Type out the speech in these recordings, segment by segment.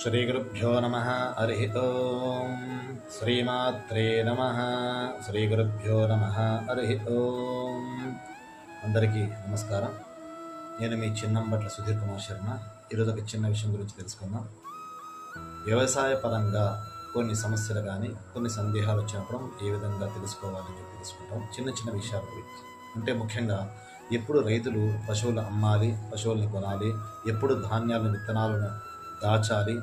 శ్రీగురుభ్యో నమః. హరి ఓం. శ్రీమాత్రే నమః. శ్రీగురుభ్యో నమః. హరి ఓం. అందరికీ నమస్కారం. నేను మీ చిన్నంబట్ల సుధీర్ కుమార్ శర్మ. ఈరోజు ఒక చిన్న విషయం గురించి తెలుసుకుందాం. వ్యవసాయ పరంగా కొన్ని సమస్యలు కానీ కొన్ని సందేహాలు వచ్చినప్పుడు ఏ విధంగా తెలుసుకోవాలని తెలుసుకుంటాం. చిన్న చిన్న విషయాల గురించి అంటే ముఖ్యంగా ఎప్పుడు రైతులు పశువులు అమ్మాలి, పశువుల్ని కొనాలి, ఎప్పుడు ధాన్యాలను విత్తనాలను దాచాలి,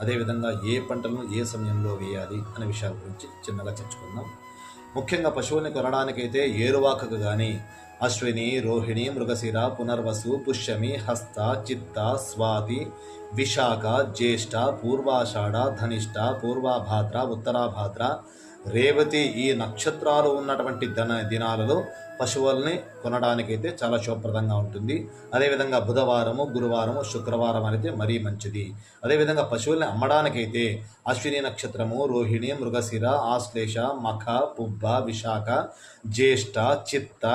అదేవిధంగా ఏ పంటలను ఏ సమయంలో వేయాలి అనే విషయాల గురించి చిన్నగా చర్చుకుందాం. ముఖ్యంగా పశువుల్ని కొనడానికైతే ఏరువాకకు కానీ అశ్విని, రోహిణి, మృగశిర, పునర్వసు, పుష్యమి, హస్త, చిత్త, స్వాతి, విశాఖ, జ్యేష్ఠ, పూర్వాషాఢ, ధనిష్ట, పూర్వభాద్ర, ఉత్తరాభాద్ర, రేవతి ఈ నక్షత్రాలు ఉన్నటువంటి దినాలలో పశువుల్ని కొనడానికైతే చాలా శుభప్రదంగా ఉంటుంది. అదేవిధంగా బుధవారము, గురువారము, శుక్రవారం అయితే మరీ మంచిది. అదేవిధంగా పశువుల్ని అమ్మడానికైతే అశ్విని నక్షత్రము, రోహిణి, మృగశిర, ఆశ్లేష, మఖ, పుబ్బ, విశాఖ, జ్యేష్ఠ, చిత్త,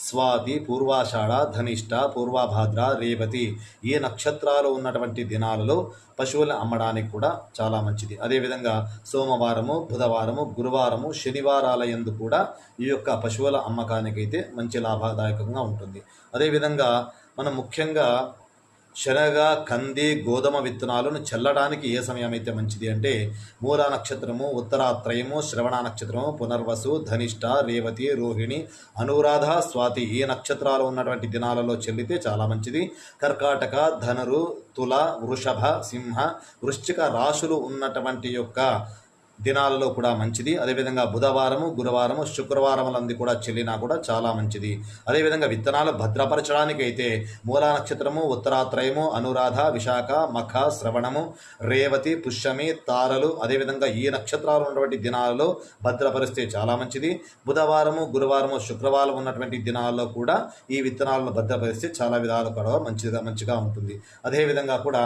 స్వాతి, పూర్వాషాఢ, ధనిష్ట, పూర్వభాద్ర, రేవతి ఈ నక్షత్రాలు ఉన్నటువంటి దినాలలో పశువులను అమ్మడానికి కూడా చాలా మంచిది. అదేవిధంగా సోమవారము, బుధవారము, గురువారము, శనివారాల యందు కూడా ఈ యొక్క పశువుల అమ్మకానికైతే మంచి లాభదాయకంగా ఉంటుంది. అదేవిధంగా మనం ముఖ్యంగా శనగ, కంది, గోధుమ విత్తనాలను చల్లడానికి ఏ సమయం అయితే మంచిది అంటే మూలా నక్షత్రము, ఉత్తరాత్రయము, శ్రవణ నక్షత్రము, పునర్వసు, ధనిష్ట, రేవతి, రోహిణి, అనురాధ, స్వాతి ఈ నక్షత్రాలు ఉన్నటువంటి దినాలలో చెల్లితే చాలా మంచిది. కర్కాటక, ధనురు, తుల, వృషభ, సింహ, వృశ్చిక రాశులు ఉన్నటువంటి యొక్క దినాలలో కూడా మంచిది. అదేవిధంగా బుధవారము, గురువారము, శుక్రవారములందు కూడా చెల్లినా కూడా చాలా మంచిది. అదేవిధంగా విత్తనాలు భద్రపరచడానికి అయితే మూలా నక్షత్రము, ఉత్తరాత్రయము, అనురాధ, విశాఖ, మఖ, శ్రవణము, రేవతి, పుష్యమి, తారలు అదేవిధంగా ఈ నక్షత్రాలు ఉన్నటువంటి దినాలలో భద్రపరిస్తే చాలా మంచిది. బుధవారము, గురువారము, శుక్రవారం ఉన్నటువంటి దినాల్లో కూడా ఈ విత్తనాలను భద్రపరిస్తే చాలా విధాలు కూడా మంచిగా ఉంటుంది. అదేవిధంగా కూడా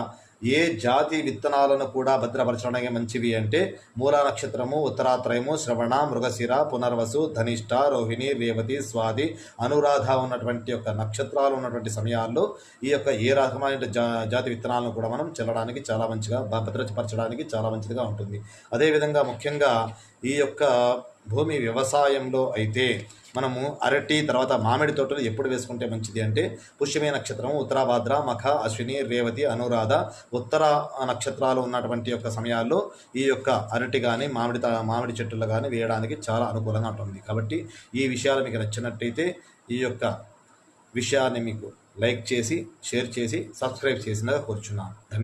ఏ జాతి విత్తనాలను కూడా భద్రపరచడానికి మంచివి అంటే మూలా నక్షత్రము, ఉత్తరాత్రయము, శ్రవణ, మృగశిర, పునర్వసు, ధనిష్ట, రోహిణి, రేవతి, స్వాతి, అనురాధ ఉన్నటువంటి యొక్క నక్షత్రాలు ఉన్నటువంటి సమయాల్లో ఈ యొక్క ఏ రకమైన జాతి విత్తనాలను కూడా మనం చల్లడానికి చాలా మంచిగా భద్రపరచడానికి చాలా మంచిదిగా ఉంటుంది. అదేవిధంగా ముఖ్యంగా ఈ యొక్క భూమి వ్యవసాయంలో అయితే మనము అరటి తర్వాత మామిడి తోటలు ఎప్పుడు వేసుకుంటే మంచిది అంటే పుష్యమి నక్షత్రము, ఉత్తరాభాద్ర, మఖ, అశ్విని, రేవతి, అనురాధ ఉత్తర నక్షత్రాలు ఉన్నటువంటి యొక్క సమయాల్లో ఈ యొక్క అరటి కానీ మామిడి చెట్టులు కానీ వేయడానికి చాలా అనుకూలంగా ఉంటుంది. కాబట్టి ఈ విషయాలు మీకు నచ్చినట్టయితే ఈ యొక్క విషయాన్ని మీకు లైక్ చేసి, షేర్ చేసి, సబ్స్క్రైబ్ చేసినగా కోరుచున్నాను.